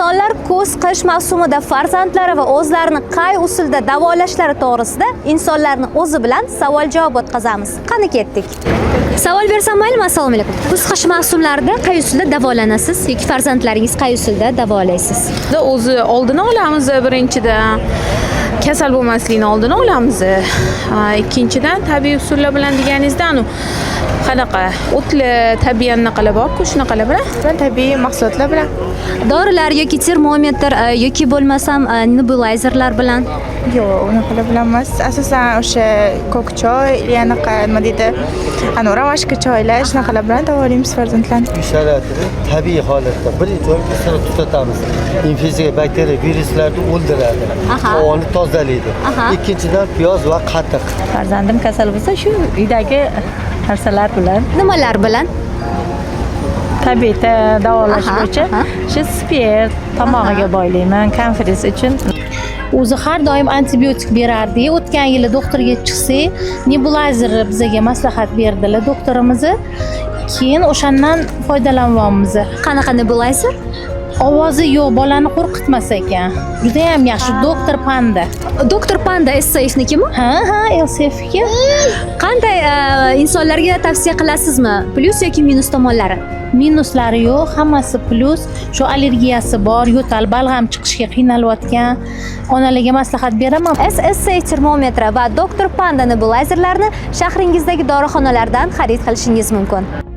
Insonlar kuz, qish mavsumida farzandlari va o'zlarini qay usulda davolashlari to'g'risida insonlarning o'zi bilan savol-javob o'tkazamiz. Qani ketdik. Savol bersam maylimi? Assalomu alaykum. Kuz, qish mavsumlarida qay usulda davolanasiz yoki farzandlaringiz qay usulda davolaysiz? O'zi oldini olamiz birinchidan. Kasal bo'lmasligini oldini olamiz. Ikkinchidan tabiiy usullar bilan deganingizdan qanaqa o'tli tabiiy anaqalar bor-ku, shunaqa bilan Tabiiy mahsulotlar bilan. Dorilar yoki termometr yoki bo'lmasam nebulizerlar bilan. Yo'q, unaqa bilan emas. Asosan o'sha ko'k choy, yanaqa nima deydi, ravashka choylar, shunaqalar bilan davolaymiz farzandlarni. Uy sharoitida tabiiy holatda birinchi o'ringa tutatamiz. Infeksiya, bakteriya, viruslarni o'ldiradi. Havoni tozalaydi. Ikkinchidan piyoz va qatiq. Farzandim kasal bo'lsa, shu uydagi narsalar bilan, Nimalar bilan? tabiiy davolash bo'yicha shu spirt tomog'iga boylayman, konferens uchun. O'zi har doim antibiotik berardi. O'tgan yili doktorga chiqsak, nebulizer bizga maslahat berdilar doktorimiz. Keyin o'shandan foydalanyapmiz. Qanaqa nebulizer? Ovozi yo'q, bolani qo'rqitmas ekan. Juda ham yaxshi, doktor Panda. Doktor Panda SCF'nikimi? Ha, LCF'ga. Qanday insonlarga tavsiya qilasizmi? Plyus yoki minus tomonlari? Minuslari yo'q, hammasi plus. Shu allergiyasi bor, yo'tal, balg'am chiqishga qiynalayotgan onalarga maslahat beraman. SSC termometri va Doktor Panda nebulizerlarini shahringizdagi dorixonalardan xarid qilishingiz mumkin.